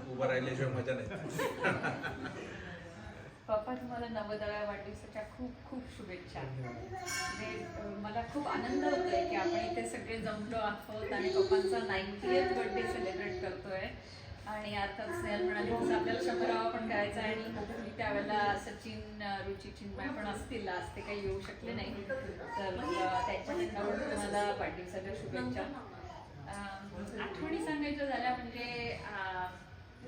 उभं राहिल्याशिवाय मजा नाही. पप्पा तुम्हाला 90व्या वाढदिवसाच्या खूप खूप शुभेच्छा. म्हणजे मला खूप आनंद होतोय की आपण इथे सगळे जमलो आहोत आणि पप्पांचा 90th बर्थडे सेलिब्रेट करतोय. आणि अर्थात स्नेहल म्हणाली तसं आपल्याला 100वा पण करायचा आहे आणि होपफुली त्यावेळेला सचिन, रुची, चिन्मय पण असतील. आज ते काही येऊ शकले नाही, तर त्यांच्याकडनं तुम्हाला वाढदिवसाच्या शुभेच्छा. आठवणी सांगायच्या झाल्या म्हणजे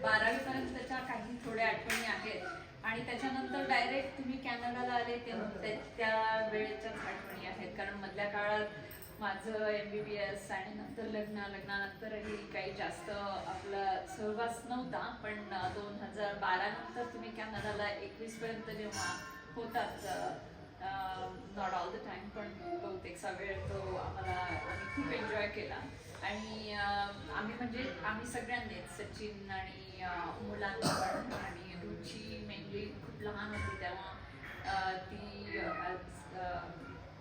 12वी पर्यंतच्या काही थोड्या आठवणी आहेत आणि त्याच्यानंतर डायरेक्ट तुम्ही कॅनडाला आले ते त्या वेळेच्याच आठवणी आहेत. कारण मधल्या काळात माझं MBBS आणि नंतर लग्नानंतरही काही जास्त आपला सहवास नव्हता. पण 2012 नंतर तुम्ही कॅनडाला 21 पर्यंत जेव्हा होतात, नॉट ऑल द टाइम पण बहुतेकचा वेळ तो आम्ही खूप एन्जॉय केला. आणि आम्ही सगळ्यांनीच, सचिन आणि मुलांना पण, आणि रुची मेनली खूप लहान होती तेव्हा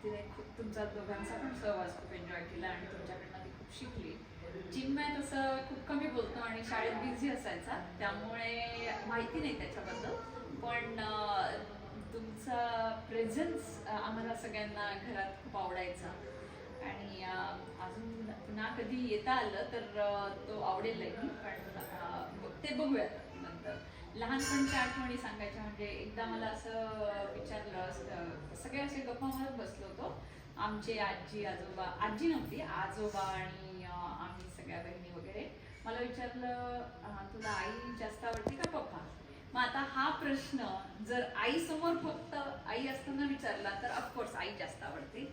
तिने खूप तुमचा दोघांचा पण सहवास खूप एन्जॉय केला आणि तुमच्याकडनं ती खूप शिकली. चिन्मय तसं खूप कमी बोलतो आणि शाळेत बिझी असायचा, त्यामुळे माहिती नाही त्याच्याबद्दल. पण तुमचा प्रेझेन्स आम्हाला सगळ्यांना घरात खूप आवडायचा. आणि अजून पुन्हा कधी येता आलं तर तो आवडेलही, पण ते बघूयात नंतर. लहानपणच्या आठवणी सांगायच्या म्हणजे एकदा मला असं विचारलं, सगळे असे गप्पा मारत बसलो होतो. आमचे आजी नव्हती, आजोबा आणि आम्ही सगळ्या बहिणी वगैरे. मला विचारलं, तुला आई जास्त आवडते का पप्पा? मग आता हा प्रश्न जर आई समोर फक्त आई असताना विचारला तर ऑफकोर्स आई जास्त आवडते.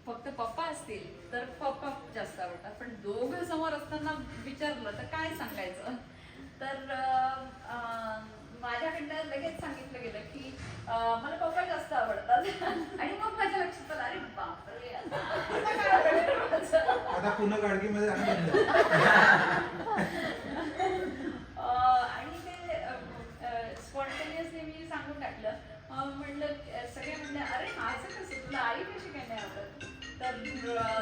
फक्त पप्पा असतील तर पप्पा जास्त आवडतात. पण दोघं समोर असताना विचारलं तर काय सांगायचं? तर माझ्याकडनं लगेच सांगितलं गेलं की मला पप्पा जास्त आवडतात. आणि मग माझ्या लक्षात आलं, अरे बापरे, आता पुन्हा गाडगीमध्ये आणि ते स्पॉन्टेनियसली मी सांगून टाकलं. म्हणलं, सगळे म्हणले, अरे असं कसं, तुला आई कशी काय नाही आवडत? तर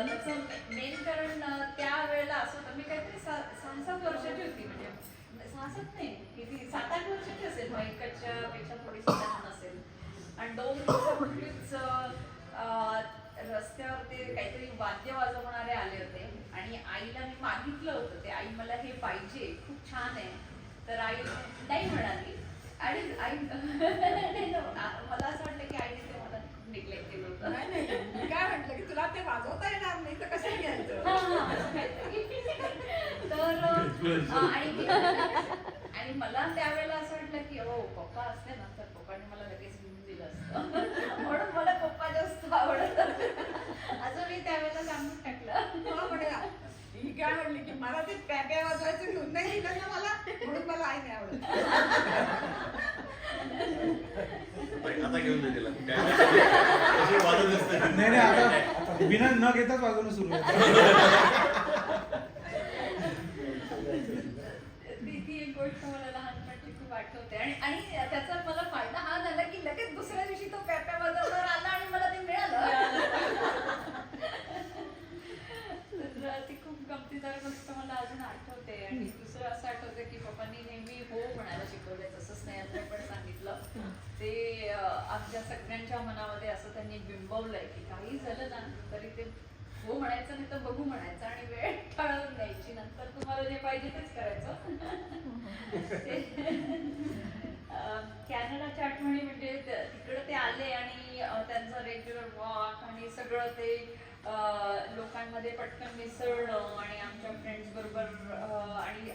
त्याचं मेन कारण त्यावेळेला असं होतं, मी काहीतरी 6-7 वर्षाची होती. म्हणजे 6-7 नाही, किती 7-8 वर्षाची असेल, माईकच्या पेक्षा थोडीशी लहान असेल. आणि 2 दिवसापूर्वीच रस्त्यावर ते काहीतरी वाद्य वाजवणारे आले होते आणि आईला मी मागितलं होतं ते, आई मला हे पाहिजे, खूप छान आहे. तर आई नाही म्हणाली. आणि आई मला असं वाटलं की आईने ते मला निग्लेक्ट केलं होतं. नाही, काय म्हटलं की तुला ते वाजवता येणार नाही तर कसं घ्यायचं. तर आणि मला त्यावेळेला असं वाटलं की हो, पप्पा असते ना तर पप्पाने मला लगेच घेऊन दिलं असतं. म्हणून मला पप्पा जास्त आवडतात असं मी त्यावेळेला सांगून टाकलं. ही काय म्हणली की मला ते पॅप्या वाजवायचं घेऊन नाही दिलं ना मला, म्हणून मला आई नाही आवडत. आता घेऊन दिला नाही, आता बिना न घेताच वाजवणं सुरू आहे. ती एक गोष्ट मला लहानपणी खूप आठवते. आणि त्याचा मला फायदा हा झाला की लगेच दुसऱ्या दिवशी तो पॅप्या वाजवणार आला आणि मला ते मिळालं. तर ती खूप गमतीदार गोष्ट मला अजून आठवते. आणि दुसरं असं आठवतं की पप्पांनी नेहमी हो म्हणायला शिकवलंय, तसं स्नेहलने पण सांगितलं. ते आमच्या सगळ्यांच्या मनामध्ये असं त्यांनी बिंबवलंय की काही झालं ना तरी ते हो म्हणायचं, नाही तर बघू म्हणायचं आणि वेळ टाळून द्यायची. नंतर तुम्हाला जे पाहिजे तेच करायचं. कॅनडाच्या आठवणी म्हणजे तिकडे ते आले आणि त्यांचं रेग्युलर वॉक आणि सगळं ते लोकांमध्ये पटकन मिसळणं आणि आमच्या फ्रेंड्स बरोबर आणि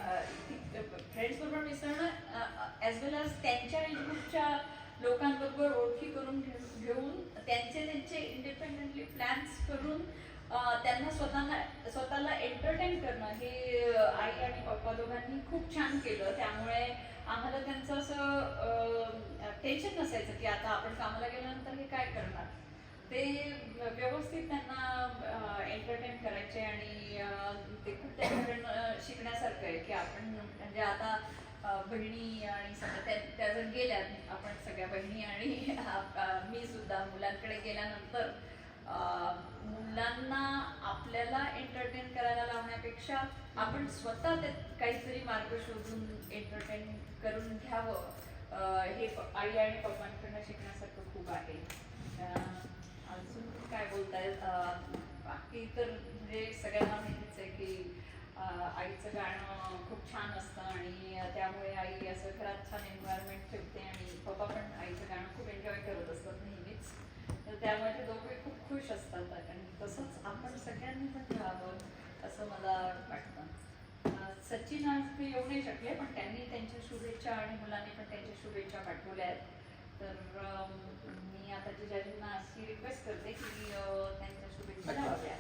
फ्रेंड्स बरोबर मिसळणं ॲज वेल ॲज त्यांच्या एज ग्रुपच्या लोकांबरोबर ओळखी करून घेऊन त्यांचे इंडिपेंडेंटली प्लॅन्स करून त्यांना स्वतःला एंटरटेन करणं हे आई आणि पप्पा दोघांनी खूप छान केलं. त्यामुळे आम्हाला त्यांचं असं टेन्शन नसायचं की आता आपण कामाला गेल्यानंतर हे काय करणार. ते व्यवस्थित त्यांना एंटरटेन करायचे आणि ते खूप त्यांच्याकडनं शिकण्यासारखं आहे की आपण म्हणजे आता बहिणी आणि सगळ्या त्या जर गेल्यात, आपण सगळ्या बहिणी आणि मी सुद्धा मुलांकडे गेल्यानंतर मुलांना आपल्याला एंटरटेन करायला लावण्यापेक्षा आपण स्वतः त्यात काहीतरी मार्ग शोधून एंटरटेन करून घ्यावं. हे आई आणि पप्पांकडनं शिकण्यासारखं खूप आहे. अजून काय बोलतायत? बाकी तर म्हणजे सगळ्यांना माहितीच आहे की आईचं गाणं खूप छान असतं आणि त्यामुळे आई असं घरात छान एन्व्हायरमेंट ठेवते आणि पप्पा पण आईचं गाणं खूप एन्जॉय करत असतात नेहमीच. तर त्यामुळे ते दोघे खूप खुश असतात आणि तसंच आपण सगळ्यांनी पण राहावं असं मला वाटतं. सचिन आज ते येऊ नाही शकले, पण त्यांनी त्यांच्या शुभेच्छा आणि मुलांनी पण त्यांच्या शुभेच्छा पाठवल्या आहेत. तर मी आता जिजाजींना अशी रिक्वेस्ट करते की त्यांच्या शुभेच्छा द्याव्या.